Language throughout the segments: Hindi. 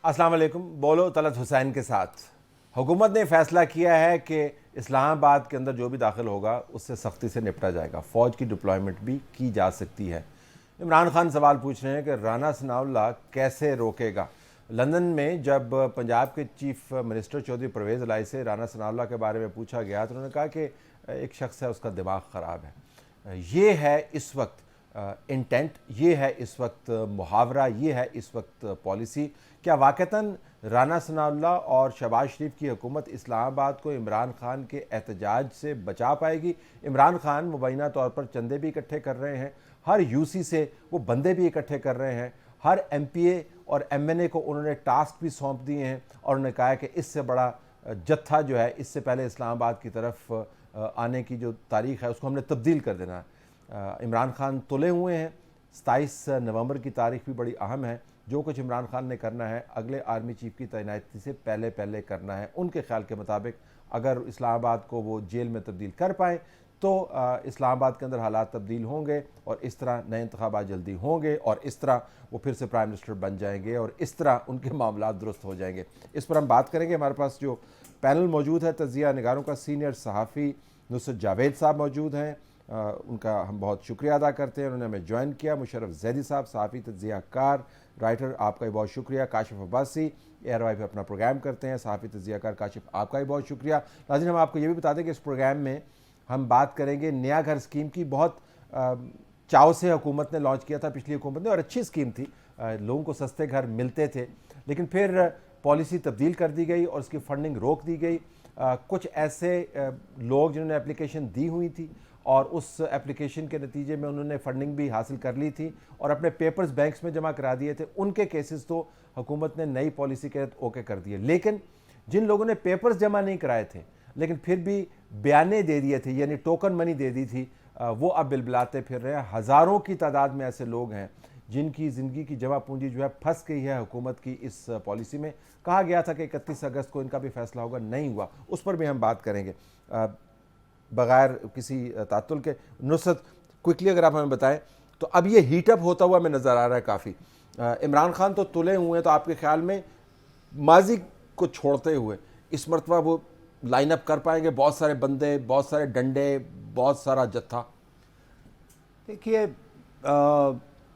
अस्सलाम वालेकुम। बोलो तलत हुसैन के साथ। हुकूमत ने फैसला किया है कि इस्लामाबाद के अंदर जो भी दाखिल होगा उससे सख्ती से निपटा जाएगा, फ़ौज की डिप्लॉयमेंट भी की जा सकती है। इमरान खान सवाल पूछ रहे हैं कि राना सनाउल्लाह कैसे रोकेगा। लंदन में जब पंजाब के चीफ मिनिस्टर चौधरी परवेज़ इलाही से राना सनाउल्लाह के बारे में पूछा गया तो उन्होंने कहा कि एक शख्स है, उसका दिमाग ख़राब है। ये है इस वक्त इंटेंट, ये है इस वक्त मुहावरा, ये है इस वक्त पॉलिसी। क्या वाक़तन राना सनाउल्लाह और शहबाज शरीफ की हुकूमत इस्लामाबाद को इमरान खान के एहतजाज से बचा पाएगी? इमरान खान मुबैना तौर पर चंदे भी इकट्ठे कर रहे हैं, हर यूसी से वो बंदे भी इकट्ठे कर रहे हैं, हर एमपीए और एमएनए को उन्होंने टास्क भी सौंप दिए हैं और उन्होंने कहा है कि इससे बड़ा जत्था जो है इससे पहले इस्लामाबाद की तरफ आने की जो तारीख़ है उसको हमने तब्दील कर देना है। इमरान खान तुले हुए हैं। 27 नवंबर की तारीख भी बड़ी अहम है। जो कुछ इमरान खान ने करना है अगले आर्मी चीफ की तैनाती से पहले पहले करना है। उनके ख्याल के मुताबिक अगर इस्लामाबाद को वो जेल में तब्दील कर पाएँ तो इस्लामाबाद के अंदर हालात तब्दील होंगे और इस तरह नए इंतखाबात जल्दी होंगे और इस तरह वो फिर से प्राइम मिनिस्टर बन जाएंगे और इस तरह उनके मामलात दुरुस्त हो जाएंगे। इस पर हम बात करेंगे। हमारे पास जो पैनल मौजूद है, तजिया निगारों का सीनियर सहाफ़ी नुसरत जावेद साहब मौजूद हैं। उनका हम बहुत शुक्रिया अदा करते हैं, उन्होंने हमें ज्वाइन किया। मुशर्रफ जैदी साहब, सहाफ़ी, तज्ज़ियाकार, राइटर, आपका भी बहुत शुक्रिया। काशिफ अब्बासी ARY पे अपना प्रोग्राम करते हैं, सहाफ़ी, तज्ज़ियाकार काशिफ, आपका भी बहुत शुक्रिया। नाज़रीन, हम आपको ये भी बता दें कि इस प्रोग्राम में हम बात करेंगे नया घर स्कीम की। बहुत चाव से हुकूमत ने लॉन्च किया था, पिछली हुकूमत ने, और अच्छी स्कीम थी। लोगों को सस्ते घर मिलते थे, लेकिन फिर पॉलिसी तब्दील कर दी गई और उसकी फ़ंडिंग रोक दी गई। कुछ ऐसे लोग जिन्होंने एप्लीकेशन दी हुई थी और उस एप्लीकेशन के नतीजे में उन्होंने फ़ंडिंग भी हासिल कर ली थी और अपने पेपर्स बैंक्स में जमा करा दिए थे, उनके केसेस तो हुकूमत ने नई पॉलिसी के तहत ओके कर दिए। लेकिन जिन लोगों ने पेपर्स जमा नहीं कराए थे लेकिन फिर भी बयाने दे दिए थे, यानी टोकन मनी दे दी थी, वो अब बिलबिलाते फिर रहे हैं। हज़ारों की तादाद में ऐसे लोग हैं जिनकी ज़िंदगी की जमा पूंजी जो है फंस गई है हुकूमत की इस पॉलिसी में। कहा गया था कि 31 अगस्त को इनका भी फैसला होगा, नहीं हुआ। उस पर भी हम बात करेंगे बग़ैर किसी तातुल के। नुसरत, क्विकली अगर आप हमें बताएं तो अब ये हीटअप होता हुआ हमें नज़र आ रहा है काफ़ी। इमरान खान तो तुले हुए हैं, तो आपके ख्याल में माजी को छोड़ते हुए इस मरतबा वो लाइन अप कर पाएंगे? बहुत सारे बंदे, बहुत सारे डंडे, बहुत सारा जत्था। देखिए,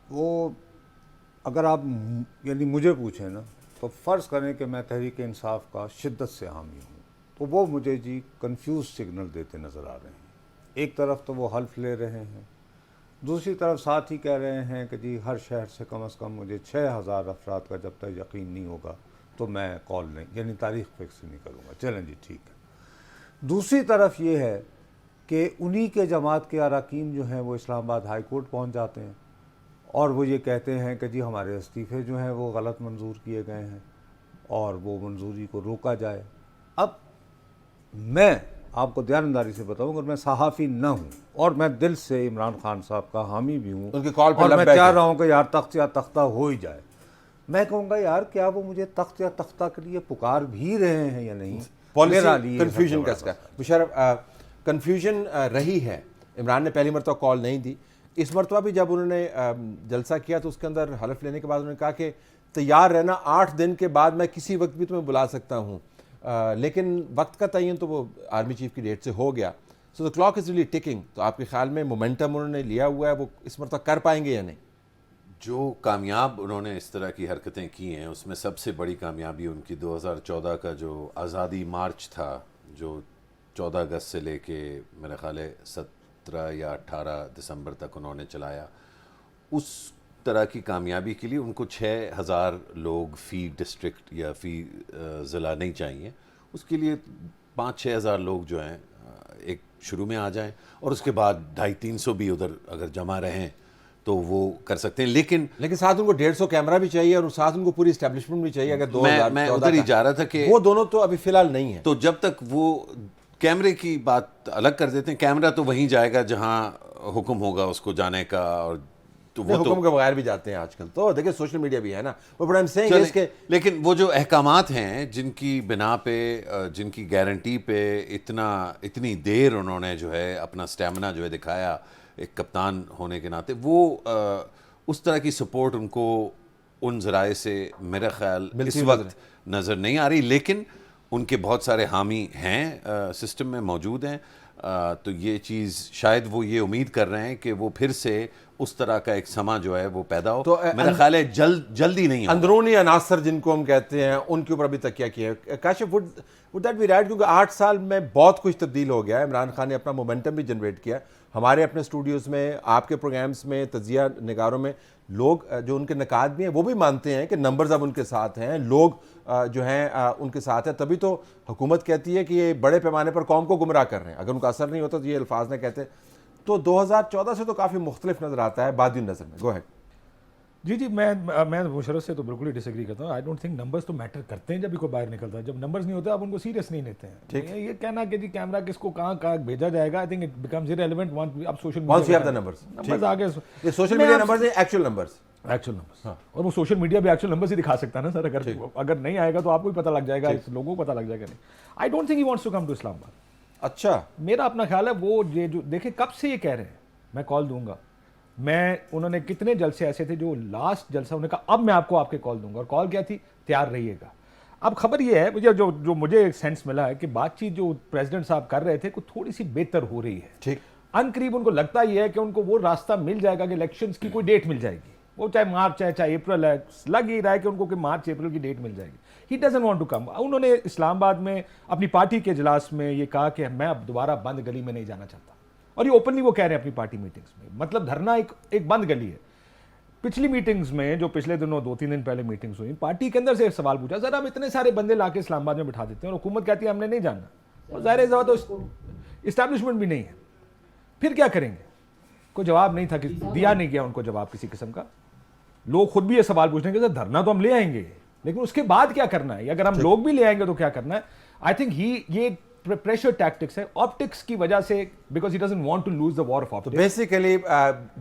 वो अगर आप यानी मुझे पूछें ना, तो फ़र्ज़ करें कि मैं तहरीक इंसाफ का शिद्दत से हामी हूँ, तो वो मुझे जी कंफ्यूज सिग्नल देते नज़र आ रहे हैं। एक तरफ तो वो हल्फ ले रहे हैं, दूसरी तरफ साथ ही कह रहे हैं कि जी हर शहर से कम मुझे 6000 अफराद का जब तक यकीन नहीं होगा तो मैं कॉल नहीं, यानी तारीख़ फिक्स नहीं करूँगा। चलें जी, ठीक है। दूसरी तरफ ये है कि उन्हीं के जमात के अरकान जो हैं वो इस्लामाबाद हाई कोर्ट पहुँच जाते हैं और वो ये कहते हैं कि जी हमारे इस्तीफ़े जो हैं वो गलत मंजूर किए गए हैं और वो मंजूरी को रोका जाए। अब मैं आपको ध्यानदारी से बताऊं, अगर मैं सहाफ़ी न हूं और मैं दिल से इमरान खान साहब का हामी भी हूं उनके कॉल और मैं चाह रहा हूं कि यार तख्त या तख्ता हो ही जाए, मैं कहूँगा यार क्या वो मुझे तख्त या तख्ता के लिए पुकार भी रहे हैं या नहीं। मेरा लिए कन्फ्यूजन कैसा? मुशर्रफ, कन्फ्यूजन रही है। इमरान ने पहली मरतबा कॉल नहीं दी, इस मरतबा भी जब उन्होंने जलसा किया तो उसके अंदर हलफ लेने के बाद उन्होंने कहा कि तैयार रहना, 8 दिन के बाद मैं किसी वक्त भी तुम्हें बुला सकता हूँ। लेकिन वक्त का तयन तो वो आर्मी चीफ की डेट से हो गया। So the clock is really ticking. तो आपके ख्याल में मोमेंटम उन्होंने लिया हुआ है, वो इस मरतबा कर पाएंगे या नहीं? जो कामयाब उन्होंने इस तरह की हरकतें की हैं उसमें सबसे बड़ी कामयाबी उनकी 2014 का जो आज़ादी मार्च था, जो 14 अगस्त से लेके मेरा ख्याल है 17 या 18 दिसंबर तक उन्होंने चलाया। उस तरह की कामयाबी के लिए उनको 6000 लोग फ़ी डिस्ट्रिक्ट या फ़ी ज़िला नहीं चाहिए। उसके लिए 5-6 हज़ार लोग जो हैं एक शुरू में आ जाएं और उसके बाद 250-300 भी उधर अगर जमा रहें तो वो कर सकते हैं। लेकिन साथ उनको 150 कैमरा भी चाहिए और साथ उनको पूरी एस्टेब्लिशमेंट भी चाहिए। अगर 2014 मैं उधर ही जा रहा था कि वो दोनों तो अभी फ़िलहाल नहीं है। तो जब तक वो कैमरे की बात अलग कर देते हैं, कैमरा तो वहीं जाएगा जहां हुक्म होगा उसको जाने का, और तो वो हुक्म के बगैर भी जाते हैं आजकल। तो देखिए सोशल मीडिया भी है ना, वो बड़ा इसके। लेकिन वो जो अहकामात हैं जिनकी बिना पे, जिनकी गारंटी पे इतनी देर उन्होंने जो है अपना स्टेमिना जो है दिखाया एक कप्तान होने के नाते, वो उस तरह की सपोर्ट उनको उन ज़राए से मेरा ख्याल मिलती इस हुई वक्त नज़र नहीं आ रही, लेकिन उनके बहुत सारे हामी हैं, सिस्टम में मौजूद हैं। तो ये चीज़ शायद वो ये उम्मीद कर रहे हैं कि वो फिर से उस तरह का एक समा जो है वो पैदा हो। तो मेरा ख्याल है जल्दी नहीं होगा। अंदरूनी अनासर जिनको हम कहते हैं उनके ऊपर अभी तकिया किया है। Kashif, would that be right? क्योंकि 8 साल में बहुत कुछ तब्दील हो गया है। इमरान खान ने अपना मोमेंटम भी जनरेट किया। हमारे अपने स्टूडियोज़ में, आपके प्रोग्राम्स में, तजिया निगारों में लोग जो उनके नकाद भी हैं वो भी मानते हैं कि नंबर्स अब उनके साथ हैं, लोग जो हैं उनके साथ हैं। तभी तो हुकूमत कहती है कि ये बड़े पैमाने पर कौम को गुमराह कर रहे हैं। अगर उनका असर नहीं होता तो ये अल्फाज नहीं कहते। तो 2014 से तो काफ़ी मुख्तलिफ नज़र आता है बादी नज़र में। Go ahead. जी, मैं मुशर्रफ से तो बिल्कुल ही डिसएग्री करता हूँ। आई डोंट थिंक नंबर्स तो मैटर करते हैं जब भी कोई बाहर निकलता है। जब नंबर्स नहीं होते आप उनको सीरियस नहीं लेते हैं। ठीक। ये कहना कि जी कैमरा किसको कहाँ कहाँ भेजा जाएगा, I think it becomes irrelevant once अब social Once you have media the numbers. Numbers आ गए। ये सोशल मीडिया नंबर्स हैं, एक्चुअल नंबर्स। एक्चुअल नंबर्स, और वो सोशल मीडिया भी एक्चुअल नंबर्स ही दिखा सकता है ना सर। अगर नहीं आएगा तो आपको भी पता लग जाएगा, इस लोगों को पता लग जाएगा। नहीं, I don't think he wants to come to Islamabad. अच्छा, मेरा अपना ख्याल है वो ये जो देखें कब से ये कह रहे हैं मैं कॉल दूंगा। उन्होंने कितने जलसे ऐसे थे जो लास्ट जलसा उन्होंने कहा अब मैं आपको आपके कॉल दूंगा, और कॉल क्या थी? तैयार रहिएगा। अब खबर ये है मुझे जो मुझे एक सेंस मिला है कि बातचीत जो प्रेसिडेंट साहब कर रहे थे कुछ थोड़ी सी बेहतर हो रही है। ठीक। अनकरीब उनको लगता ही है कि उनको वो रास्ता मिल जाएगा कि इलेक्शंस की कोई डेट मिल जाएगी, वो चाहे मार्च है चाहे अप्रैल है। लग ही रहा है कि उनको कि मार्च अप्रैल की डेट मिल जाएगी। He doesn't want to come. उन्होंने इस्लामाबाद में अपनी पार्टी के इजलास में ये कहा कि मैं अब दोबारा बंद गली में नहीं जाना चाहता, और ये ओपनली वो कह रहे हैं अपनी पार्टी मीटिंग्स में। मतलब धरना एक बंद गली है। पिछली मीटिंग्स में जो पिछले दिनों 2-3 दिन पहले मीटिंग्स हुई, पार्टी के अंदर से एक सवाल पूछा, सर हम इतने सारे बंदे लाके इस्लामाबाद में बिठा देते हैं और हुकूमत कहती है हमने नहीं जानना, और ज़ाहिर है तो इस्टेब्लिशमेंट भी नहीं है, फिर क्या करेंगे? कोई जवाब नहीं था, कि दिया नहीं गया उनको जवाब किसी किस्म का। लोग खुद भी ये सवाल पूछ रहे हैं कि सर धरना तो हम ले आएंगे, लेकिन उसके बाद क्या करना है? अगर हम लोग भी ले आएंगे तो क्या करना है? आई थिंक ये प्रेशर टैक्टिक्स है, ऑप्टिक्स की वजह से, because he doesn't want to lose the war of optics. Basically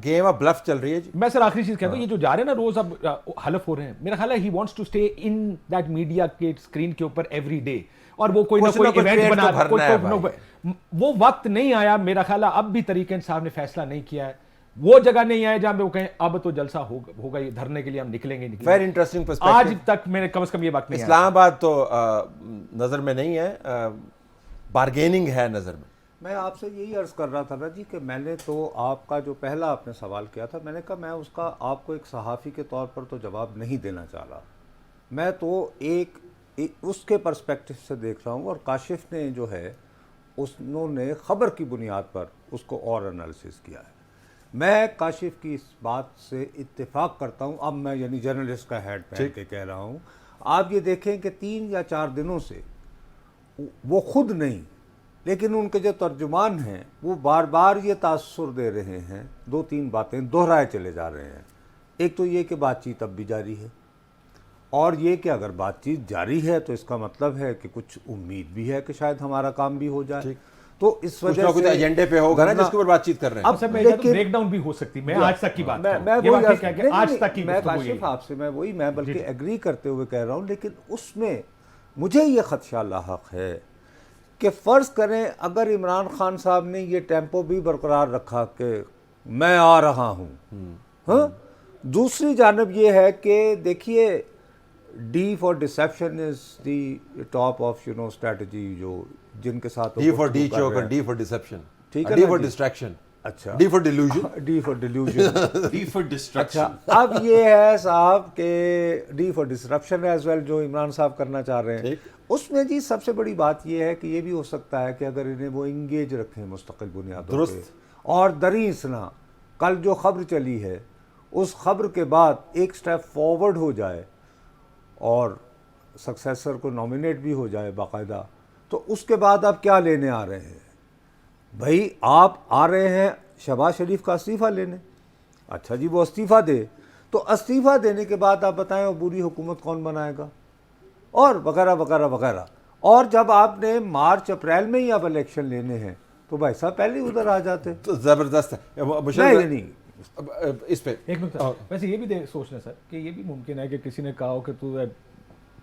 game of bluff चल रही है जी। मैं सर आखिरी चीज कहता हूं, ये जो जा रहे हैं ना रोज अब हलफ हो रहे हैं, मेरा ख्याल है he wants to stay in that media के स्क्रीन के ऊपर एवरी डे, और वो कोई ना कोई इवेंट बना वो वक्त नहीं आया। मेरा ख्याल है अब भी तरीके इंसाफ ने फैसला नहीं किया है, वो जगह नहीं आए जहां पे वो कहें अब तो जलसा होगा, ये धरने के लिए हम निकलेंगे। Very interesting perspective. आज तक मैंने कम से कम ये बात नहीं, इस्लामाबाद तो नजर में नहीं है, बार्गेनिंग है नजर में। मैं आपसे यही अर्ज कर रहा था ना जी कि मैंने तो आपका जो पहला आपने सवाल किया था, मैंने कहा मैं उसका आपको एक सहाफ़ी के तौर पर तो जवाब नहीं देना चाह रहा। मैं तो एक उसके पर्सपेक्टिव से देख रहा हूँ, और काशिफ ने जो है उन्होंने ख़बर की बुनियाद पर उसको और एनालिसिस किया है। मैं काशिफ की इस बात से इत्तेफाक करता हूँ। अब मैं यानी जर्नलिस्ट का हेड पहन के कह रहा हूँ, आप ये देखें कि 3 या 4 दिनों से वो खुद नहीं, लेकिन उनके जो तर्जुमान हैं वो बार बार ये तासुर दे रहे हैं, 2-3 बातें दोहराए चले जा रहे हैं। एक तो ये कि बातचीत अब भी जारी है, और ये कि अगर बातचीत जारी है तो इसका मतलब है कि कुछ उम्मीद भी है कि शायद हमारा काम भी हो जाए। तो इस वजह से एजेंडे पे होगा ना जिसके ऊपर बातचीत कर रहे हैं। अब सब ब्रेक डाउन भी हो सकती है। मैं आज तक की बात मैं बल्कि एग्री करते हुए कह रहा हूँ, लेकिन उसमें मुझे ये खदशा लाहक है कि फ़र्ज़ करें अगर इमरान खान साहब ने ये टेम्पो भी बरकरार रखा कि मैं आ रहा हूँ, हाँ, दूसरी जानब ये है कि देखिए D for deception is the top of strategy, जो जिनके साथ डी फॉर डी चोक और डी फॉर डिसेप्शन, ठीक है, डी फॉर डिस्ट्रैक्शन, अच्छा, D for delusion, D for delusion, D for destruction. अच्छा, अब ये है साहब के D for disruption as well जो इमरान साहब करना चाह रहे हैं। उसमें जी सबसे बड़ी बात ये है कि ये भी हो सकता है कि अगर इन्हें वो इंगेज रखें मुस्तकिल बुनियादों पे, और दरीसना कल जो खबर चली है उस खबर के बाद एक स्टेप फॉरवर्ड हो जाए और सक्सेसर को नॉमिनेट भी हो जाए बाकायदा, तो उसके बाद आप क्या लेने आ रहे हैं भाई? आप आ रहे हैं शहबाज शरीफ का इस्तीफ़ा लेने। अच्छा जी, वो इस्तीफ़ा दे तो इस्तीफ़ा देने के बाद आप बताएं वो बुरी हुकूमत कौन बनाएगा, और वगैरह वगैरह वगैरह। और जब आपने मार्च अप्रैल में ही अब इलेक्शन लेने हैं तो भाई साहब पहले ही उधर आ जाते। तो ज़बरदस्त है। नहीं इस पे एक नुकता वैसे ये भी सोचना सर कि ये भी मुमकिन है कि किसी ने कहा हो कि तू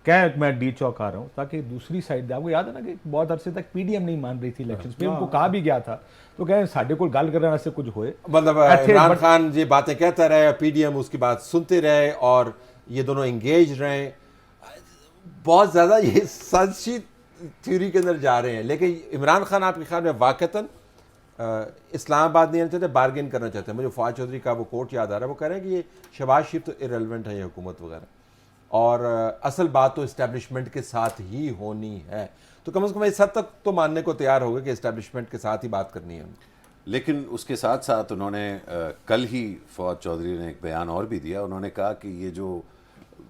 क्या मैं डी चौक आ रहा हूँ, ताकि दूसरी साइड, आपको याद है ना कि बहुत अरसे तक पीडीएम नहीं मान रही थी इलेक्शंस में, उनको कहा भी गया था, तो कहें साढ़े को गल करने से कुछ होए, मतलब इमरान खान ये बातें कहता रहे, पीडीएम उसकी बात सुनते रहे और ये दोनों एंगेज रहे। बहुत ज़्यादा ये साजिशी थ्योरी के अंदर जा रहे हैं। लेकिन इमरान खान आपके ख्याल में वाकईतन इस्लामाबाद नहीं आना चाहते, बार्गेन करना चाहते हैं? मुझे फवाद चौधरी का वो कोट याद आ रहा है, वो कह रहे हैं कि ये शहबाज शरीफ तो इरेलेवेंट है, ये हुकूमत वगैरह, और असल बात तो इस्टेब्लिशमेंट के साथ ही होनी है। तो कम से कम इस हद तक तो मानने को तैयार हो गए कि इस्टेब्लिशमेंट के साथ ही बात करनी है। लेकिन उसके साथ साथ उन्होंने कल ही फवाद चौधरी ने एक बयान और भी दिया। उन्होंने कहा कि ये जो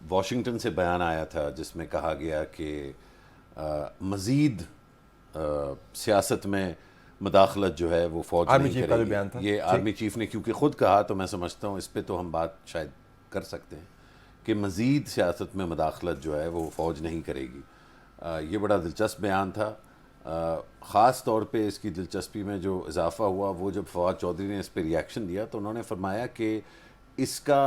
वॉशिंगटन से बयान आया था जिसमें कहा गया कि मज़ीद सियासत में मदाखलत जो है वो फौज आर्मी नहीं चीफ का भी करेगी, बयान था। ये आर्मी चीफ ने क्योंकि खुद कहा, तो मैं समझता हूँ इस पर तो हम बात शायद कर सकते हैं कि मज़ीद सियासत में मदाखलत जो है वो फ़ौज नहीं करेगी। ये बड़ा दिलचस्प बयान था। ख़ास तौर पे इसकी दिलचस्पी में जो इजाफ़ा हुआ वो जब फवाद चौधरी ने इस पर रिएक्शन दिया, तो उन्होंने फरमाया कि इसका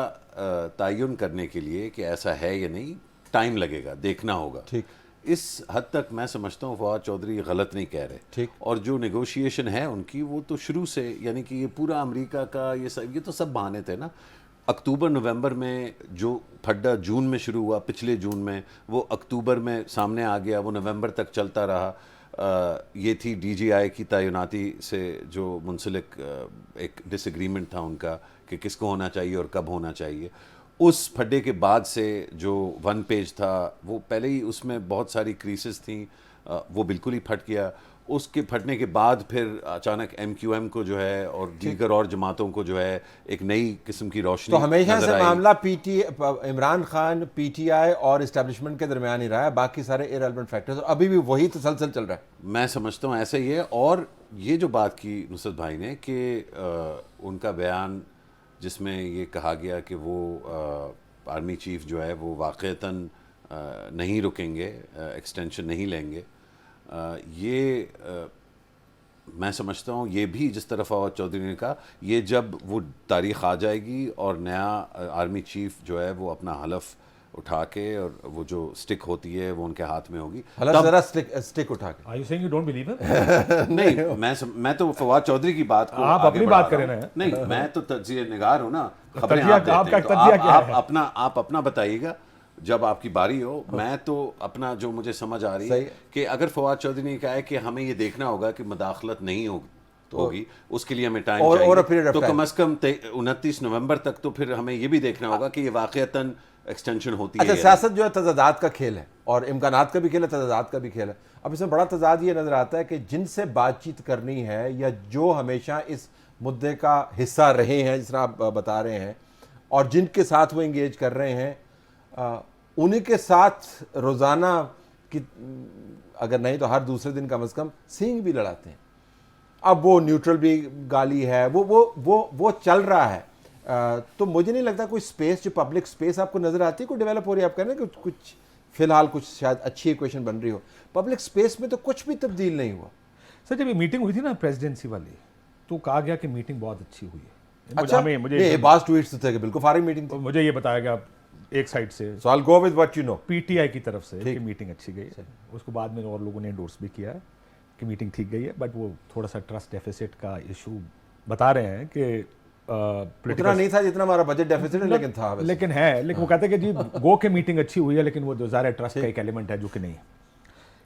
तयन करने के लिए कि ऐसा है या नहीं टाइम लगेगा, देखना होगा। ठीक, इस हद तक मैं समझता हूँ फवाद चौधरी गलत नहीं कह रहे। ठीक। और जो नेगोशिएशन है उनकी, वो तो शुरू से, यानी कि ये पूरा अमेरिका का ये तो सब बहाने थे ना। अक्टूबर नवंबर में जो फड्डा जून में शुरू हुआ, पिछले जून में, वो अक्टूबर में सामने आ गया, वो नवंबर तक चलता रहा। ये थी डीजीआई की तैनाती से जो मुंसलिक एक डिसएग्रीमेंट था उनका कि किसको होना चाहिए और कब होना चाहिए। उस फड्डे के बाद से जो वन पेज था, वो पहले ही उसमें बहुत सारी क्रीसेस थी, वो बिल्कुल ही फट गया। उसके फटने के बाद फिर अचानक MQM को जो है और दीगर और जमातों को जो है एक नई किस्म की रोशनी तो हमेशा नजर से आई। मामला इमरान खान, PTI और इस्टेब्लिशमेंट के दरमियान ही रहा है, बाकी सारे इररिलेवेंट फैक्टर्स, और अभी भी वही तसलसल चल रहा है। मैं समझता हूँ ऐसा ही है। और ये जो बात की नुसरत भाई ने कि उनका बयान जिसमें ये कहा गया कि वो आर्मी चीफ जो है वो वाक़ईतन नहीं रुकेंगे, एक्सटेंशन नहीं लेंगे, ये मैं समझता हूँ ये भी जिस तरह फवाद चौधरी ने कहा, ये जब वो तारीख़ आ जाएगी और नया आर्मी चीफ जो है वो अपना हलफ उठा के और वो जो स्टिक होती है वो उनके हाथ में होगी, हालांकि जरा स्टिक उठा के। Are you saying you don't believe him? नहीं, मैं तो फवाद चौधरी की बात को आप आगे अपनी बढ़ा बात रहा करें हूं। ना। नहीं, मैं तो तज्जिया निगार हूँ ना, खबरें तज्जिया- आप देते हैं, आपका तो तज्जिया क्या है? आप अपना बताइएगा जब आपकी बारी हो। मैं तो अपना जो मुझे समझ आ रही है कि अगर फवाद चौधरी ने कहा है कि हमें ये देखना होगा कि मदाखलत नहीं होगी, उसके लिए हमें टाइम चाहिए, तो कम से कम 29 नवंबर तक तो फिर हमें ये भी देखना होगा कि ये वाक़ईतन एक्सटेंशन होती है। अच्छा, सियासत जो है तजादात का खेल है, और इम्कानात का भी खेल है, तजादात का भी खेल है। अब इसमें बड़ा तजाद ये नज़र आता है कि जिनसे बातचीत करनी है या जो हमेशा इस मुद्दे का हिस्सा रहे हैं, जिस तरह आप बता रहे हैं, और जिनके साथ वो इंगेज कर रहे हैं, उन्हीं के साथ रोज़ाना की, अगर नहीं तो हर दूसरे दिन कम से कम सींग भी लड़ाते हैं। अब वो न्यूट्रल भी गाली है, वो चल रहा है। तो मुझे नहीं लगता कोई स्पेस, जो पब्लिक स्पेस आपको नज़र आती है, कोई डेवलप हो रही है। आप कह रहे हैं कि कुछ फिलहाल कुछ शायद अच्छी इक्वेशन बन रही हो, पब्लिक स्पेस में तो कुछ भी तब्दील नहीं हुआ। सर, जब ये मीटिंग हुई थी ना प्रेसिडेंसी वाली, तो कहा गया कि मीटिंग बहुत अच्छी हुई है। अच्छा, मुझे बास ट्वीट्स थे कि बिल्कुल फारिग मीटिंग थी। मुझे ये बताया गया एक साइड से, so I will go with what you know, PTI की तरफ से कि मीटिंग अच्छी गई है। उसको बाद में और लोगों ने एंडोर्स भी किया है कि मीटिंग ठीक गई है, बट वो थोड़ा सा ट्रस्ट डेफिसिट का इशू बता रहे हैं कि उतना नहीं था जितना हमारा बजट डेफिसिट है, लेकिन था वैसे। लेकिन वो कहते हैं कि जी गो के मीटिंग अच्छी हुई है, लेकिन वो जो ज़ाहिर ट्रस्ट का एक एलिमेंट है जो कि नहीं है।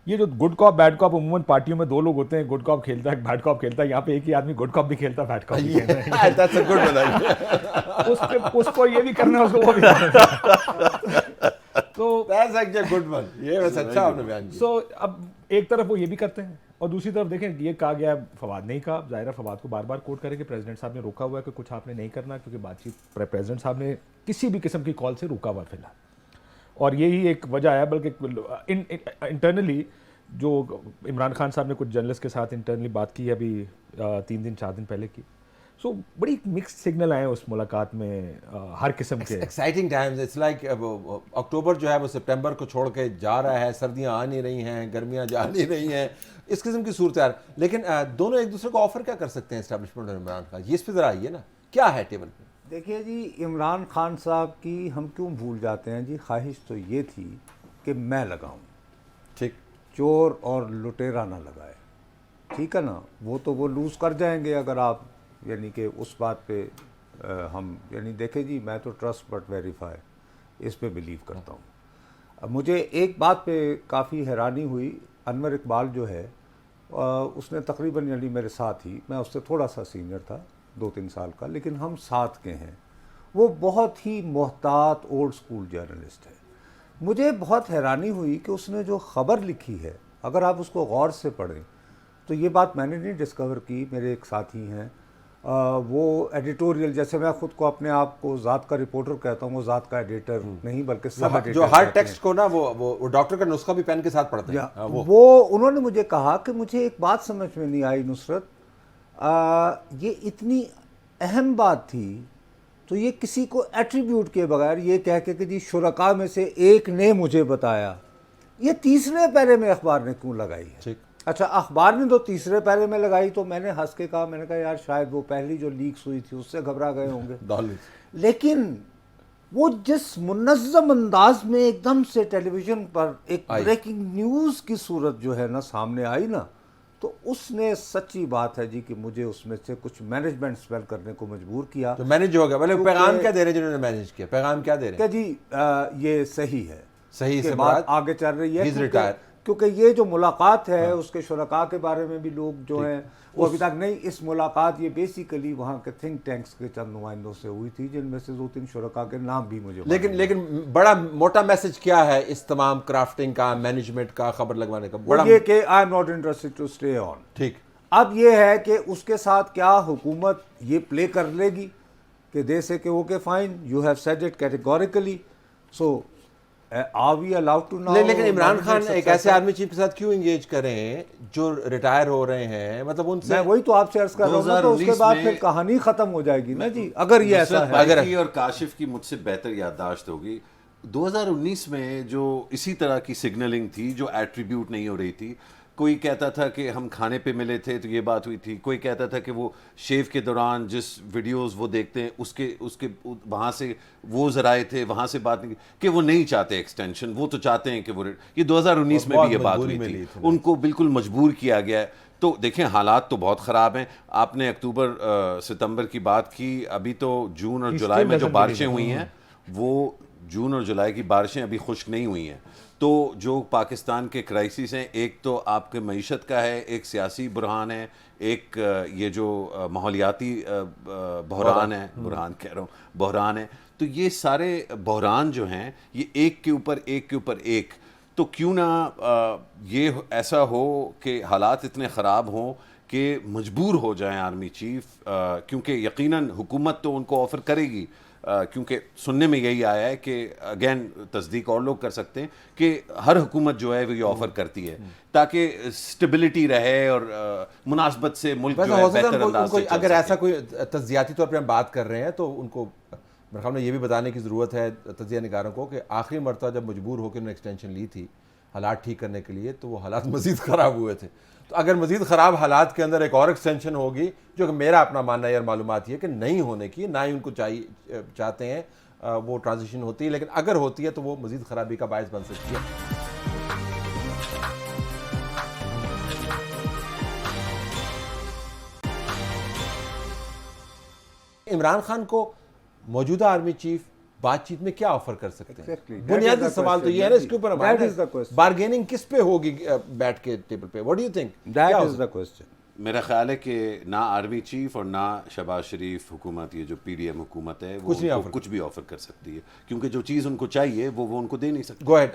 ये जो गुड कॉप बैड कॉप, अमूमन पार्टियों में दो लोग होते हैं, गुड कॉप खेलता है, बैड कॉप खेलता है। यहाँ पे एक ही आदमी गुड कॉप भी खेलता है, बैड कॉप भी खेलता है। That's a good one. उसको ये भी करना है, उसको वो भी करना है। तो That's actually a good one. ये वैसे अच्छा आपने बयान किया। सो अब एक तरफ वो ये भी करते हैं, और दूसरी तरफ देखें, ये कहा गया फवाद नहीं कहा, ज़ाहिर फवाद को बार बार कोट करें कि प्रेसिडेंट साहब ने रोका हुआ है कि कुछ आपने नहीं करना, क्योंकि बातचीत प्रेसिडेंट साहब ने किसी भी किस्म की कॉल से रोका हुआ फिलहाल। और यही एक वजह है, बल्कि इंटरनली जो इमरान खान साहब ने कुछ जर्नलिस्ट के साथ इंटरनली बात की अभी 3 दिन 4 दिन पहले की, सो बड़ी मिक्स सिग्नल आए उस मुलाकात में हर किस्म के। Exciting times, it's like October जो है वो सितंबर को छोड़ के जा रहा है, सर्दियां आ नहीं रही हैं, गर्मियां जा नहीं रही हैं, इस किस्म की सूरत है। लेकिन दोनों एक दूसरे को ऑफर क्या कर सकते हैं, एस्टैब्लिशमेंट और इमरान खान? ये इस पर ज़रा आइए ना, क्या है टेबल पे? देखिए जी, इमरान खान साहब की हम क्यों भूल जाते हैं जी, ख्वाहिश तो ये थी कि मैं लगाऊं, ठीक। चोर और लुटेरा ना लगाए, ठीक है ना। वो तो वो लूज़ कर जाएंगे अगर आप यानी कि उस बात पे हम यानी देखें जी, मैं तो ट्रस्ट बट वेरीफाई इस पे बिलीव करता हूँ। अब मुझे एक बात पे काफ़ी हैरानी हुई, अनवर इकबाल जो है उसने तकरीबन यानी मेरे साथ ही, मैं उससे थोड़ा सा सीनियर था 2-3 साल का, लेकिन हम साथ के हैं। वो बहुत ही मोहतात ओल्ड स्कूल जर्नलिस्ट है। मुझे बहुत हैरानी हुई कि उसने जो ख़बर लिखी है, अगर आप उसको गौर से पढ़ें तो ये बात मैंने नहीं डिस्कवर की, मेरे एक साथी हैं, वो एडिटोरियल, जैसे मैं खुद को अपने आप को ज़ात का रिपोर्टर कहता हूँ, वो ज़ात का एडिटर नहीं बल्कि सब एडिटर जो हर कहते हैं। टेक्स्ट को ना वो डॉक्टर का नुस्खा भी पेन के साथ पढ़ते हैं। हाँ, वो उन्होंने मुझे कहा कि मुझे एक बात समझ में नहीं आई नुसरत, ये इतनी अहम बात थी तो ये किसी को एट्रीब्यूट किए बगैर ये कह के कि जी शुरका में से एक ने मुझे बताया, ये तीसरे पैरे में अखबार ने क्यों लगाई है? ठीक। अच्छा, अखबार ने तो तीसरे पैरे में लगाई तो मैंने हंस के कहा, मैंने कहा यार शायद वो पहली जो लीक्स हुई थी उससे घबरा गए होंगे। लेकिन वो जिस मुनज़्ज़म अंदाज में एकदम से टेलीविज़न पर एक ब्रेकिंग न्यूज़ की सूरत जो है ना सामने आई ना, तो उसने सच्ची बात है जी कि मुझे उसमें से कुछ मैनेजमेंट स्पेल करने को मजबूर किया। तो मैनेज हो गया, मतलब पैगाम क्या दे रहे हैं जिन्होंने मैनेज किया? पैगाम क्या दे रहे हैं? क्या जी ये सही है, सही से बात आगे चल रही है, He's retired. क्योंकि ये जो मुलाकात है उसके शुरका के बारे में भी लोग जो हैं वो अभी तक नहीं, इस मुलाकात ये बेसिकली वहाँ के थिंक टैंक्स के चंद नुमाइंदों से हुई थी, जिनमें से 2-3 शुरका के नाम भी मुझे लेकिन बड़ा मोटा मैसेज क्या है इस तमाम क्राफ्टिंग का, मैनेजमेंट का, खबर लगवाने का? बड़ा ये कि I am not interested to stay on. ठीक। अब ये है कि उसके साथ क्या हुकूमत ये प्ले कर लेगी कि दे से कि okay fine, you have said it categorically, so are we allowed to now. लेकिन इमरान खान एक ऐसे आर्मी चीफ के साथ क्यों एंगेज करें जो रिटायर हो रहे हैं? मतलब उनसे मैं वही तो आपसे अर्ज कर रहा हूँ ना, तो उसके बाद फिर कहानी खत्म हो जाएगी ना जी, अगर ये ऐसा है। अगर और काशिफ की मुझसे बेहतर याददाश्त होगी, 2019 में जो इसी तरह की सिग्नलिंग थी जो एट्रीब्यूट नहीं हो रही थी, कोई कहता था कि हम खाने पे मिले थे तो ये बात हुई थी, कोई कहता था कि वो शेव के दौरान जिस वीडियोस वो देखते हैं उसके वहाँ से वो जराए थे, वहाँ से बात नहीं कि वो नहीं चाहते एक्सटेंशन, वो तो चाहते हैं कि वो, ये 2019 में भी ये बात हुई थी, उनको बिल्कुल मजबूर किया गया है। तो देखें हालात तो बहुत ख़राब हैं। आपने अक्टूबर सितंबर की बात की, अभी तो जून और जुलाई में जो बारिशें हुई हैं वो जून और जुलाई की बारिशें अभी खुश्क नहीं हुई हैं। तो जो पाकिस्तान के क्राइसिस हैं, एक तो आपके मईशत का है, एक सियासी बुरहान है, एक ये जो माहौलियाती बहरान है, बहरान है। तो ये सारे बहरान जो हैं ये एक के ऊपर एक, तो क्यों ना ये ऐसा हो कि हालात इतने ख़राब हों कि मजबूर हो जाएं आर्मी चीफ, क्योंकि यकीनन हुकूमत तो उनको ऑफ़र करेगी, क्योंकि सुनने में यही आया है कि अगेन तस्दीक और लोग कर सकते हैं कि हर हुकूमत जो है वो ये ऑफ़र करती है ताकि स्टेबिलिटी रहे और मुनासबत से मुल्क जो है बेहतर अंदाज से चल अगर सके। ऐसा कोई तज्जियाती तौर पर हम बात कर रहे हैं तो उनको मेरे ख्याल में ये भी बताने की ज़रूरत है तज्जिया निगारों को कि आखिरी मरतबा जब मजबूर होकर उन्होंने एक्सटेंशन ली थी हालात ठीक करने के लिए, तो वो हालात मज़ीद ख़राब हुए थे। तो अगर मज़ीद ख़राब हालात के अंदर एक और एक्सटेंशन होगी, जो कि मेरा अपना मानना है और मालूमात ये कि नहीं होने की, ना ही उनको चाहते हैं वो ट्रांजिशन होती है, लेकिन अगर होती है तो वो मज़ीद ख़राबी का बायस बन सकती है। इमरान खान को मौजूदा आर्मी चीफ बातचीत में क्या ऑफर कर सकते हैं? बुनियादी सवाल तो ये है ना, इसके ऊपर बार्गेनिंग किस पे होगी बैठ के टेबल पे? What do you think? That is the question. मेरा ख्याल है कि ना आर्मी चीफ और ना शहबाज शरीफ हुकूमत, ये जो PDM हुकूमत है, वो कुछ भी ऑफर कर सकती है, क्योंकि जो चीज़ उनको चाहिए वो उनको दे नहीं सकती। Go ahead.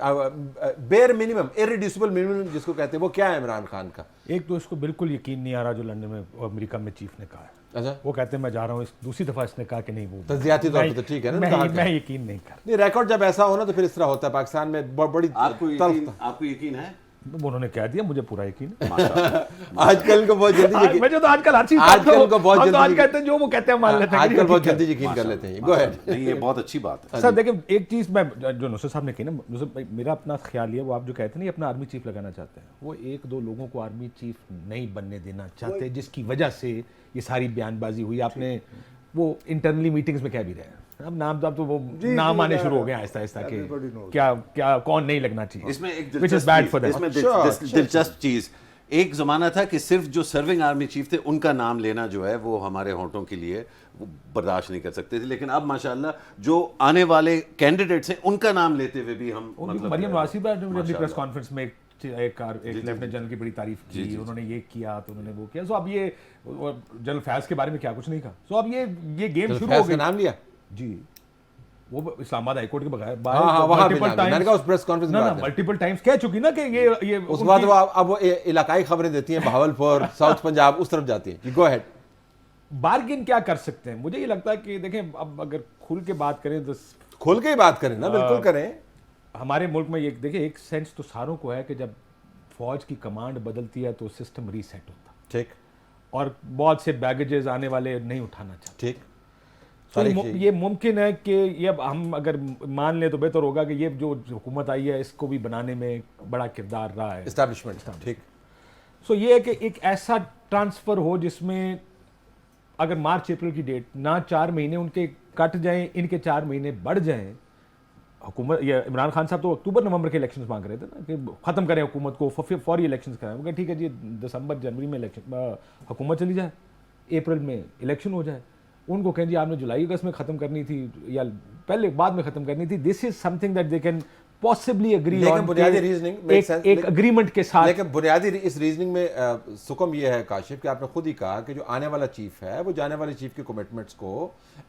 Bare minimum, irreducible minimum जिसको कहते हैं, वो क्या है इमरान खान का? एक तो इसको बिल्कुल यकीन नहीं आ रहा जो लंदन में अमेरिका में चीफ ने कहा है। अच्छा, वो कहते हैं मैं जा रहा हूँ, दूसरी दफा इसने कहा कि नहीं, वो तज्जियाती तौर पे तो ठीक है ना, मैं यकीन नहीं कर। नहीं, रिकॉर्ड जब ऐसा हो ना तो फिर इस तरह होता है पाकिस्तान में बड़ी आपको यकीन है? उन्होंने कह दिया, मुझे पूरा यकीन है। आजकल को बहुत जल्दी मैं जो तो आजकल हर चीज आजकल को बहुत जल्दी आज कहते हैं जो वो कहते हैं मान लेते हैं, आजकल बहुत जल्दी यकीन कर लेते हैं। Go ahead. नहीं, ये बहुत अच्छी बात है सर। देखिए एक चीज मैं जो नुसरत साहब ने कही ना, नुसरत भाई, मेरा अपना ख्याल ये, वो आप जो कहते हैं ना अपना आर्मी चीफ लगाना चाहते हैं, वो 1-2 लोगों को आर्मी चीफ नहीं बनने देना चाहते, जिसकी वजह से ये सारी बयानबाजी हुई। आपने वो इंटरनली मीटिंग्स में कह भी रहे हैं अब नाम तो वो जी, नाम जी, आने मैं- शुरू हो गए आहिस्ता आहिस्ता के Everybody knows. क्या क्या कौन नहीं लगना चाहिए, इसमें एक which is bad for them. इसमें अच्छा, दिलचस्प चीज, एक जमाना था कि सिर्फ जो सर्विंग आर्मी चीफ थे उनका नाम लेना जो है वो हमारे होंठों के लिए वो बर्दाश्त नहीं कर सकते थे, लेकिन अब माशाल्लाह जो आने वाले कैंडिडेट्स हैं उनका नाम लेते हुए भी हम मरियम नवाज ने अपनी प्रेस माशाल्लाह। कॉन्फ्रेंस में एक लेफ्टिनेंट जनरल की बड़ी तारीफ की, उन्होंने ये किया तो उन्होंने वो किया। सो अब ये जनरल फैज के बारे में क्या कुछ नहीं कहा। सो अब ये गेम तो शुरू फैज हो का गई नाम लिया। जी, वो इस्लामाबाद हाईकोर्ट के बगैर हाँ, वहाँ भी लाया। मैंने कहा उस प्रेस कॉन्फ्रेंस में ना बात है। मल्टीपल टाइम्स कह चुकी ना कि ये उसके बाद वो अब वो इलाकाई खबरें देती हैं, बहावलपुर, साउथ पंजाब, उस तरफ जाती हैं। Go ahead. बार्गेन क्या कर सकते हैं? मुझे ये लगता है कि देखें, अब अगर खुल के बात करें तो खुल के ही बात करें ना, बिल्कुल करें। हमारे मुल्क में ये देखिए, एक सेंस तो सारों को है कि जब फौज की कमांड बदलती है तो सिस्टम रीसेट होता है, ठीक और बहुत से बैगेजेस आने वाले नहीं उठाना चाहते। ठीक। तो तारीख यही। ये मुमकिन है कि ये अब हम अगर मान लें तो बेहतर होगा कि ये जो हुकूमत आई है इसको भी बनाने में बड़ा किरदार रहा है एस्टैब्लिशमेंट। ठीक। सो ये है कि एक ऐसा ट्रांसफर हो जिसमें अगर मार्च अप्रैल की डेट ना 4 महीने उनके कट जाएं, इनके 4 महीने बढ़ जाएं। हुकूमत, ये इमरान खान साहब तो अक्टूबर नवंबर के इलेक्शंस मांग रहे थे ना कि खत्म करें हुकूमत को, फौरी इलेक्शंस कराएं। वो ठीक है जी, दिसंबर जनवरी में इलेक्शन हुकूमत चली जाए, अप्रैल में इलेक्शन हो जाए। उनको कहें जी आपने जुलाई अगस्त में खत्म करनी थी या पहले बाद में खत्म करनी थी। This is something that they can possibly agree लेकिन ऑन, बुनियादी रीजनिंग मेक सेंस, एक एग्रीमेंट के साथ। लेकिन बुनियादी इस रीजनिंग में सुकम ये है काशिफ कि आपने खुद ही कहा कि जो आने वाला चीफ है वो जाने वाले चीफ के कमिटमेंट्स को,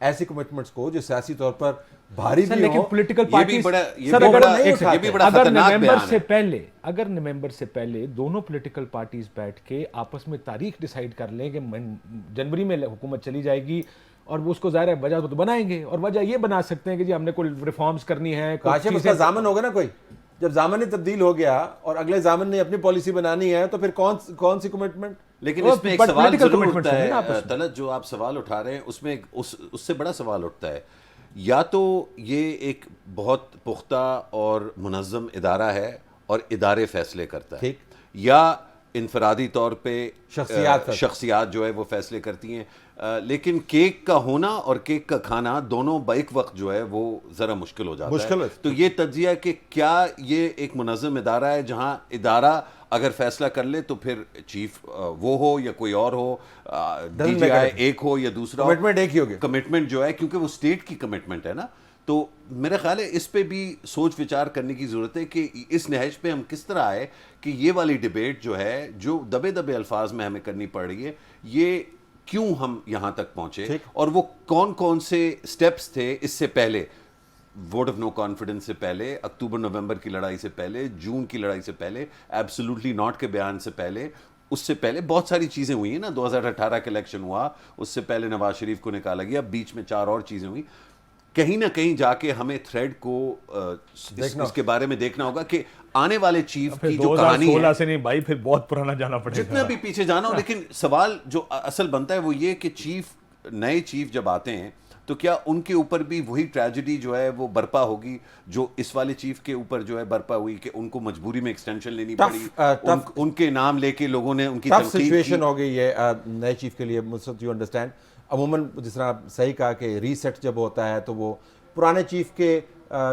ऐसी कमिटमेंट्स को जो सियासी तौर पर भारी सर, भी लेकिन हो, पॉलिटिकल ये भी पार्टी बड़ा- ये सर भी अगर बड़ा- एक ये सेकंड, भी बड़ा अगर खतरनाक नवंबर बयान से है। पहले, अगर नवंबर से पहले दोनों पॉलिटिकल पार्टीज बैठ के आपस में तारीख डिसाइड कर लें कि जनवरी में हुकूमत चली जाएगी, और वो उसको ज़ाहिर है वजह को तो बनाएंगे, और वजह ये बना सकते हैं कि जी हमने कोई रिफॉर्म्स करनी है, कोई काशिफ उसका चीज़ें- जामन होगा ना कोई। जब जामन ही तब्दील हो गया और अगले जामन ने अपनी पॉलिसी बनानी है तो फिर कौन सी कमिटमेंट। लेकिन वो इसमें एक but सवाल political जरूर commitments उठता होंगे ना है आपस में। तलत, जो आप सवाल उठा रहे हैं उसमें उससे बड़ा सवाल उठता है, या तो ये एक बहुत पुख्ता और मुनज़्ज़म इदारा है और इदारे फैसले करता है, ठीक। या इनफरादी तौर पे शख्सियात शख्सियात जो है वो फैसले करती हैं। लेकिन केक का होना और केक का खाना दोनों बैक वक्त जो है वो ज़रा मुश्किल हो जाता मुश्किल है। है। तो ये तज्जिया कि क्या ये एक मुनज़्ज़म इदारा है जहाँ इदारा अगर फैसला कर ले तो फिर चीफ वो हो या कोई और हो, DGI एक हो या दूसरा हो, कमिटमेंट एक ही होगी। कमिटमेंट जो है, क्योंकि वो स्टेट की कमिटमेंट है ना, तो मेरा ख्याल है इस पे भी सोच विचार करने की ज़रूरत है कि इस नहज पे हम किस तरह आए कि ये वाली डिबेट जो है, जो दबे दबे अल्फाज में हमें करनी पड़ रही है, ये क्यों हम यहाँ तक पहुँचे, और वो कौन कौन से स्टेप्स थे इससे पहले, वोट ऑफ नो कॉन्फिडेंस से पहले, अक्टूबर नवंबर की लड़ाई से पहले, जून की लड़ाई से पहले, एब्सोल्युटली नॉट के बयान से पहले, उससे पहले बहुत सारी चीज़ें हुई हैं ना। 2018 का इलेक्शन हुआ, उससे पहले नवाज शरीफ को निकाला गया, बीच में 4 और चीज़ें हुई। कहीं ना कहीं जाके हमें थ्रेड को इसके बारे में देखना होगा कि आने वाले चीफ की जो कहानी है, 2016 से नहीं भाई, फिर बहुत पुराना जाना पड़ेगा। जितना भी पीछे जाना हो, लेकिन सवाल जो असल बनता है वो ये कि नए चीफ जब आते हैं तो क्या उनके ऊपर भी वही ट्रेजेडी जो है वो बर्पा होगी जो इस वाले चीफ के ऊपर जो है बर्पा हुई, कि उनको मजबूरी में एक्सटेंशन लेनी पड़ी, उनके नाम लेके लोगों ने उनकी टफ सिचुएशन हो गई है नए चीफ के लिए। मुझसे यू अंडरस्टैंड, अमूमन जिस तरह आप सही कहा कि रीसेट जब होता है तो वो पुराने चीफ के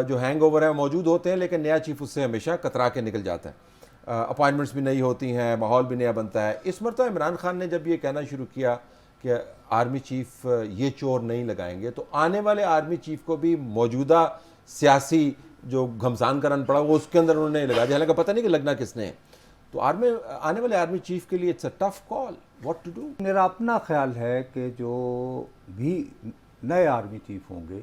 जो हैंगओवर है मौजूद होते हैं, लेकिन नया चीफ उससे हमेशा कतरा के निकल जाता है। अपॉइंटमेंट्स भी नई होती हैं, माहौल भी नया बनता है। इस मरतबा इमरान खान ने जब ये कहना शुरू किया कि आर्मी चीफ ये चोर नहीं लगाएंगे, तो आने वाले आर्मी चीफ को भी मौजूदा सियासी जो घमसान का रन पड़ा वो उसके अंदर उन्होंने नहीं लगा, हालांकि पता नहीं कि लगना किसने है। तो आने वाले आर्मी चीफ के लिए it's a tough call, what to do. मेरा अपना ख्याल है कि जो भी नए आर्मी चीफ होंगे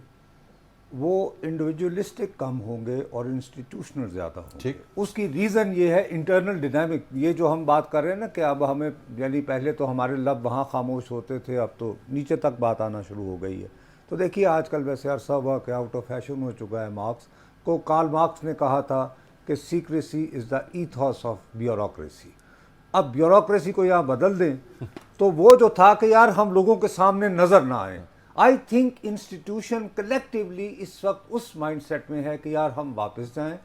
वो इंडिविजुअलिस्टिक कम होंगे और इंस्टीट्यूशनल ज़्यादा होंगे। ठीक। उसकी रीज़न ये है इंटरनल डिनामिक। ये जो हम बात कर रहे हैं ना कि अब हमें, यानी पहले तो हमारे लब वहाँ खामोश होते थे, अब तो नीचे तक बात आना शुरू हो गई है। तो देखिए आजकल वैसे अरसा हुआ कि आउट ऑफ फैशन हो चुका है। कार्ल मार्क्स ने कहा था कि secrecy is the ईथॉस of bureaucracy. अब ब्यूरोक्रेसी को यहाँ बदल दें तो वो जो था कि यार हम लोगों के सामने नज़र ना आए। आई थिंक इंस्टीट्यूशन कलेक्टिवली इस वक्त उस माइंडसेट में है कि यार हम वापस जाएं।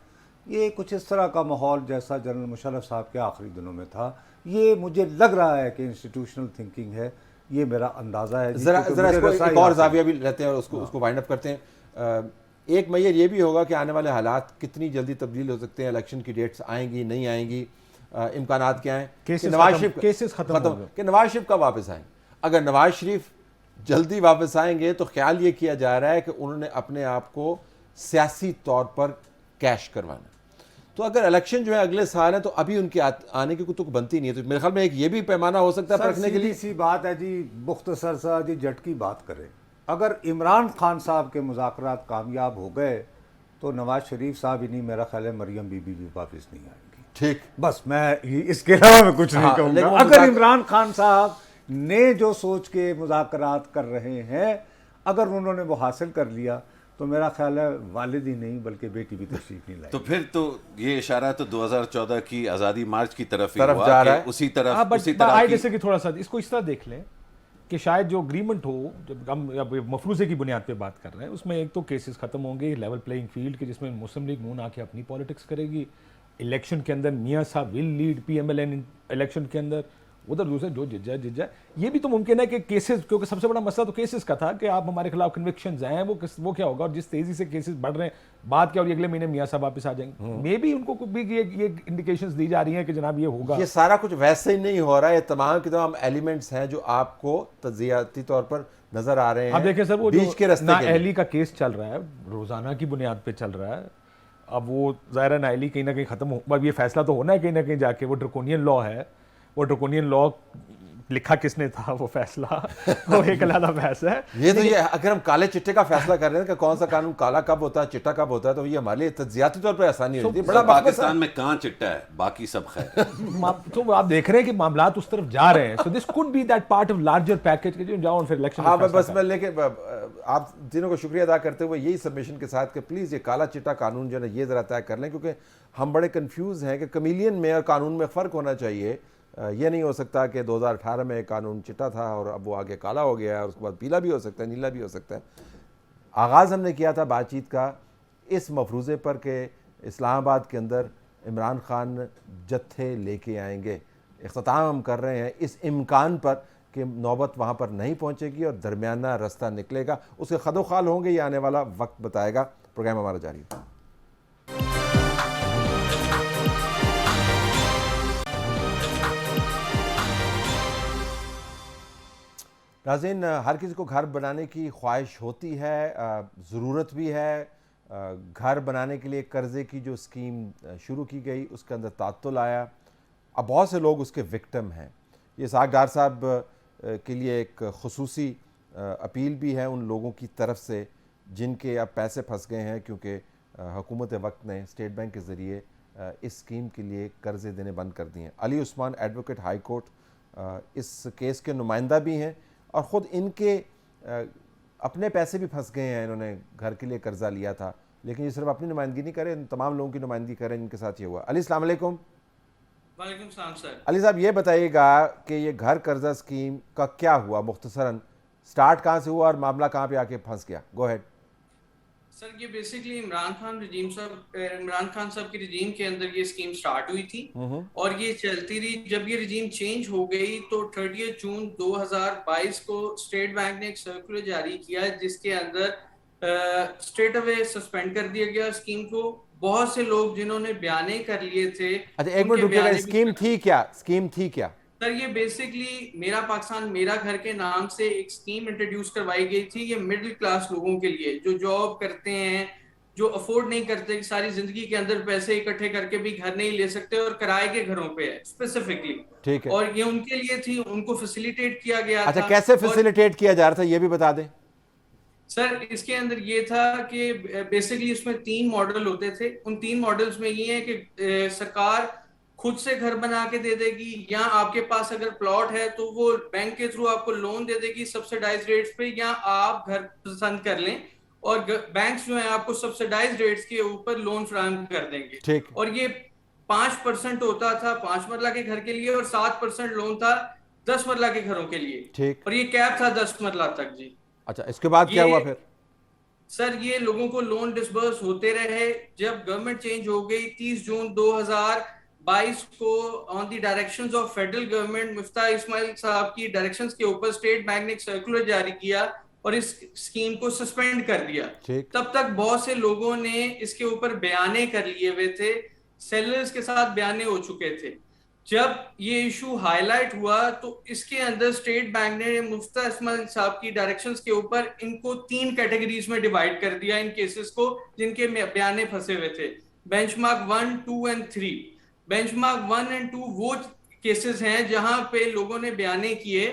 ये कुछ इस तरह का माहौल जैसा जनरल मुशर्रफ साहब के आखिरी दिनों में था, ये मुझे लग रहा है कि इंस्टीट्यूशनल थिंकिंग है। ये मेरा अंदाज़ा है जी, जरा क्योंकि जरा मुझे इसको रसाई एक और हासिल- जाविया भी लेते हैं और उसको वाइंड अप करते हैं। एक मैयर ये भी होगा कि आने वाले हालात कितनी जल्दी तब्दील हो सकते हैं, इलेक्शन की डेट्स आएंगी नहीं आएंगी, इम्कानात क्या हैं कि केसेस नवाज खत्म- शरीफ केसेस खत्म हो गए। कि नवाज शरीफ कब वापस आएंगे। अगर नवाज शरीफ जल्दी वापस आएंगे तो ख्याल ये किया जा रहा है कि उन्होंने अपने आप को सियासी तौर पर कैश करवाना। तो अगर इलेक्शन जो है अगले साल है तो अभी उनके आने की कोई तुक बनती नहीं है। तो मेरे ख्याल में एक ये भी पैमाना हो सकता है सर, परखने के लिए। सीधी सी बात है जी, मुख्तसर सा जी जट की बात करें, अगर इमरान खान साहब के मुज़ाकरात कामयाब हो गए तो नवाज शरीफ साहब ही नहीं, मेरा ख्याल है मरियम बीबी भी वापस नहीं आएंगी। ठीक, बस मैं इसके अलावा मैं कुछ नहीं हाँ, कहूँगा। लेकिन वो अगर मुज़ाकर- इमरान खान साहब ने जो सोच के मुज़ाकरात कर रहे हैं, अगर उन्होंने वो हासिल कर लिया तो मेरा ख्याल है वालिद ही नहीं बल्कि बेटी भी तशरीफ नहीं तो लाएगी। फिर तो ये इशारा तो 2014 की आज़ादी मार्च की तरफ ही तरफ हुआ जा कि रहा है। उसी तरफ हाँ, उसी बट तरह आई की जैसे कि थोड़ा सा इसको इस तरह देख लें कि शायद जो अग्रीमेंट हो, जब हम अब मफरूज़े की बुनियाद पे बात कर रहे हैं, उसमें एक तो केसेस खत्म होंगे, लेवल प्लेइंग फील्ड के, जिसमें मुस्लिम लीग नून आके अपनी पॉलिटिक्स करेगी, इलेक्शन के अंदर मियाँ साहब विल लीड PMLN इलेक्शन के अंदर, उधर दूसरे जो जित जाए। ये भी तो मुमकिन है कि केसेस, क्योंकि सबसे बड़ा मसला तो केसेस का था कि आप हमारे खिलाफ कन्विक्शंस हैं, वो क्या होगा, और जिस तेजी से केसेस बढ़ रहे हैं, बात क्या, और अगले महीने मियाँ साहब वापस आ जाएंगे। मे बी उनको भी ये इंडिकेशंस दी जा रही हैं कि जनाब ये होगा। ये सारा कुछ वैसे ही नहीं हो रहा है। ये तमाम के तमाम एलिमेंट्स हैं जो आपको तज्जियाती तौर पर नजर आ रहे हैं। अब देखिए सर, वो बीच के जो रास्ते के लिए। नाअहली का केस चल रहा है, रोजाना की बुनियाद पे चल रहा है। अब वो ज़ाहिर नाअहली कहीं ना कहीं खत्म हो, अब ये फैसला तो होना है कहीं ना कहीं जाके। वो ड्रकोनियन लॉ है, वो ड्रकोनियन लॉ लिखा किसने था वो फैसला वो एक अलग बहस है। ये तो ये अगर हम काले चिट्टे का फैसला कर रहे हैं कि कौन सा कानून काला कब होता है चिट्टा कब होता है, तो ये हमारे लिए तज्जियाती तौर पर आसानी होती है। बड़ा मकसद पाकिस्तान में कहाँ चिट्टा है, बाकी सब खैर। तो आप देख रहे हैं कि मामलात उस तरफ जा रहे हैं। So this could be that part of larger package के जो जाओ और फिर इलेक्शन। हाँ, बस मैं लेके आप तीनों को शुक्रिया अदा करते हुए यही सबमिशन के साथ कि प्लीज़ ये काला चिट्टा कानून जो है ये ज़रा तय कर लें, क्योंकि हम बड़े कंफ्यूज हैं कि कमीलियन में और कानून में फ़र्क होना चाहिए। ये नहीं हो सकता कि 2018 में कानून चिट्टा था और अब वो आगे काला हो गया है और उसके बाद पीला भी हो सकता है, नीला भी हो सकता है। आगाज़ हमने किया था बातचीत का इस मफरूज़े पर कि इस्लामाबाद के अंदर इमरान खान जत्थे लेके आएंगे। इख्तिताम हम कर रहे हैं इस इम्कान पर कि नौबत वहाँ पर नहीं पहुँचेगी और दरमियाना रास्ता निकलेगा। उसके खदोखाल होंगे, ये आने वाला वक्त बताएगा। प्रोग्राम हमारा जारी है। नाज़रीन, हर किसी को घर बनाने की ख्वाहिश होती है, ज़रूरत भी है। घर बनाने के लिए कर्ज़े की जो स्कीम शुरू की गई उसके अंदर तात्तुल आया। अब बहुत से लोग उसके विक्टिम हैं। ये इसहाक डार साहब के लिए एक खुसूसी अपील भी है उन लोगों की तरफ से जिनके अब पैसे फंस गए हैं, क्योंकि हुकूमत वक्त ने स्टेट बैंक के ज़रिए इस स्कीम के लिए कर्ज़े देने बंद कर दिए हैं। Ali Usman advocate high court इस केस के नुमाइंदा भी हैं और ख़ुद इनके अपने पैसे भी फंस गए हैं। इन्होंने घर के लिए कर्जा लिया था, लेकिन ये सिर्फ अपनी नुमाइंदगी नहीं करें, तमाम लोगों की नुमाइंदगी करें जिनके साथ ये हुआ। अली अस्सलाम वालेकुम। वालेकुम सलाम सर। अली साहब, ये बताइएगा कि ये घर कर्जा स्कीम का क्या हुआ, मुख्तसरन स्टार्ट कहाँ से हुआ और मामला कहाँ पे आके फंस गया? गो हेड सर, ये बेसिकली इमरान खान साहब के रिजीम के अंदर ये स्कीम स्टार्ट हुई थी और ये चलती रही। जब ये रिजीम चेंज हो गई तो 30 जून 2022 को स्टेट बैंक ने एक सर्कुलर जारी किया जिसके अंदर स्ट्रेट अवे सस्पेंड कर दिया गया स्कीम को। बहुत से लोग जिन्होंने बयाने कर लिए थे। अच्छा, एक मिनट रुकिएगा, स्कीम थी क्या? स्कीम थी क्या? सर, ये बेसिकली मेरा पाकिस्तान मेरा घर के नाम से एक स्कीम इंट्रोड्यूस करवाई गई थी। ये मिडिल क्लास लोगों के लिए जो जॉब करते हैं, जो अफोर्ड नहीं करते, सारी जिंदगी के अंदर पैसे इकट्ठे करके भी घर नहीं ले सकते और किराए के घरों पे है स्पेसिफिकली। ठीक है, और ये उनके लिए थी, उनको फैसिलिटेट किया गया था। अच्छा, कैसे फैसिलिटेट किया जा रहा था ये भी बता दें। सर, इसके अंदर ये था कि बेसिकली उसमें 3 मॉडल होते थे। उन 3 मॉडल्स में ये है कि सरकार खुद से घर बना के दे देगी, या आपके पास अगर प्लॉट है तो वो बैंक के थ्रू आपको लोन दे देगी सब्सिडाइज रेट्स पे, या आप घर पसंद कर लें और बैंक्स जो है आपको सब्सिडाइज रेट्स के ऊपर लोन फराहम कर देंगे। ठीक। और ये 5% होता था 5 मरला के घर के लिए और 7% लोन था 10 मरला के घरों के लिए। ठीक। और ये कैप था 10 मरला तक जी। अच्छा, इसके बाद क्या हुआ फिर? सर, ये लोगों को लोन डिसबर्स होते रहे। जब गवर्नमेंट चेंज हो गई 30 जून 2022 22 को on the directions of federal government Miftah Ismail साहब की डायरेक्शंस के ऊपर स्टेट बैंक ने एक सर्कुलर जारी किया और इस स्कीम को सस्पेंड कर दिया। ठीक। तब तक बहुत से लोगों ने इसके ऊपर बयाने कर लिए हुए थे, सेलर्स के साथ बयाने हो चुके थे। जब ये इशू हाईलाइट हुआ तो इसके अंदर स्टेट बैंक ने मुफ्ता इस्माइल साहब की डायरेक्शंस के ऊपर इनको 3 कैटेगरीज में डिवाइड कर दिया, इन केसेस को जिनके बयाने फंसे हुए थे। Benchmark 1, 2 and 3। बेंचमार्क 1 एंड 2 वो केसेस हैं जहां पे लोगों ने बयाने किए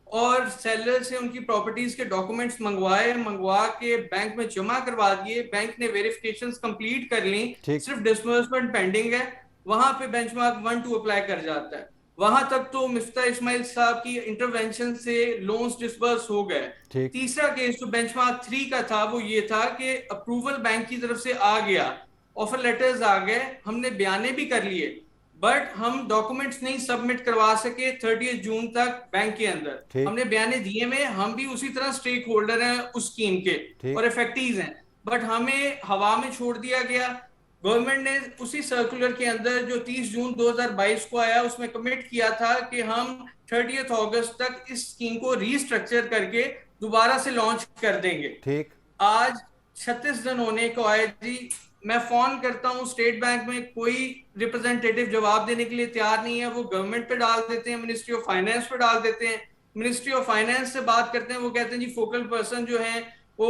और सेलर से उनकी प्रॉपर्टीज के डॉक्यूमेंट्स मंगवा के बैंक में जमा करवा दिए। बैंक ने वेरिफिकेशंस कंप्लीट कर ली, सिर्फ डिसबर्समेंट पेंडिंग है, वहां पे बेंचमार्क 1, 2 अप्लाई कर जाता है। वहां तक तो मुफ्ता इस्माइल साहब की इंटरवेंशन से लोन्स डिसबर्स हो गए। तीसरा केस जो बेंचमार्क 3 का था वो ये था कि अप्रूवल बैंक की तरफ से आ गया, ऑफर लेटर्स आ गए, हमने बयाने भी कर लिए, बट हम डॉक्यूमेंट्स नहीं सबमिट करवा सके 30 जून तक बैंक के अंदर। हमने बयाने दिए में, हम भी उसी तरह स्टेक होल्डर हैं उस स्कीम के और इफेक्टीव हैं, बट हमें हवा में छोड़ दिया गया। गवर्नमेंट ने उसी सर्कुलर के अंदर जो 30 जून 2022 को आया उसमें कमिट किया था कि हम 30 अगस्त तक इस स्कीम को रीस्ट्रक्चर करके दोबारा से लॉन्च कर देंगे। ठीक। आज 36 दिन होने को आए जी, मैं फोन करता हूं स्टेट बैंक में, कोई रिप्रेजेंटेटिव जवाब देने के लिए तैयार नहीं है। वो गवर्नमेंट पे डाल देते हैं, मिनिस्ट्री ऑफ फाइनेंस पे डाल देते हैं, मिनिस्ट्री ऑफ फाइनेंस से बात करते हैं, वो कहते हैं जी फोकल पर्सन जो है वो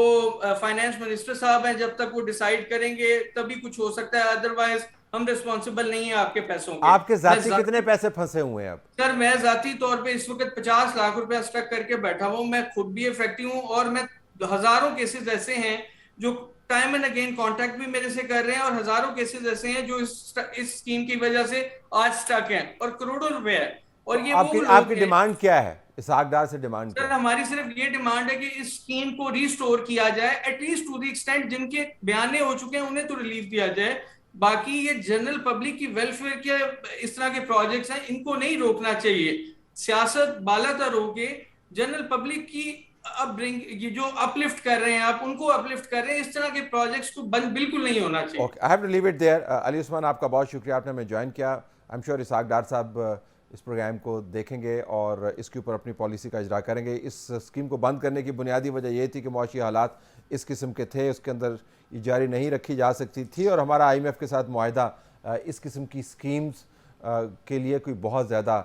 फाइनेंस मिनिस्टर साहब हैं, जब तक वो डिसाइड करेंगे तभी कुछ हो सकता है, अदरवाइज हम रिस्पॉन्सिबल नहीं है आपके पैसों के। आपके जाती कितने पैसे फंसे हुए हैं अब? सर मैं जाती तौर पे इस वक्त 50 लाख रुपया स्टक करके बैठा हूं। मैं खुद भी इफेक्टिव हूं और मैं हजारों केसेस ऐसे हैं जो टाइम एंड अगेन कांटेक्ट भी मेरे से कर रहे हैं, और हजारों केसेस ऐसे हैं जो इस स्कीम की वजह से आज स्टक हैं और करोड़ों रुपए है। और ये आपकी डिमांड क्या है इसहाक डार से? डिमांड सर हमारी सिर्फ ये डिमांड है कि इस स्कीम को रिस्टोर किया जाए, एटलीस्ट टू द एक्सटेंट जिनके बयाने हो चुके हैं उन्हें तो रिलीफ दिया जाए। बाकी ये जनरल पब्लिक की वेलफेयर के इस तरह के प्रोजेक्ट्स हैं, इनको नहीं रोकना चाहिए। सियासत बालातर होके जनरल पब्लिक की ये जो अपलिफ्ट कर रहे हैं आप, उनको अपलिफ्ट कर रहे हैं, इस तरह के प्रोजेक्ट्स को बंद बिल्कुल नहीं होना चाहिए। I have to leave it there. Ali Usman, आपका बहुत शुक्रिया, आपने हमें ज्वाइन किया। आई एम श्योर इसहाक डार साहब इस प्रोग्राम को देखेंगे और इसके ऊपर अपनी पॉलिसी का इजरा करेंगे। इस स्कीम को बंद करने की बुनियादी वजह ये थी कि मुआशी हालात इस किस्म के थे, उसके अंदर ये जारी नहीं रखी जा सकती थी, और हमारा IMF के साथ मुआहदा इस किस्म की स्कीम्स के लिए कोई बहुत ज़्यादा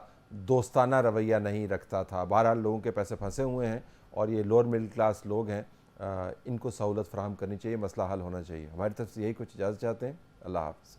दोस्ताना रवैया नहीं रखता था। बहरहाल लोगों के पैसे फंसे हुए हैं और ये लोअर मिडिल क्लास लोग हैं, इनको सहूलत फराहम करनी चाहिए, मसला हल होना चाहिए। हमारी तरफ से यही कुछ इजाज़त चाहते हैं। अल्लाह हाफ़िज़।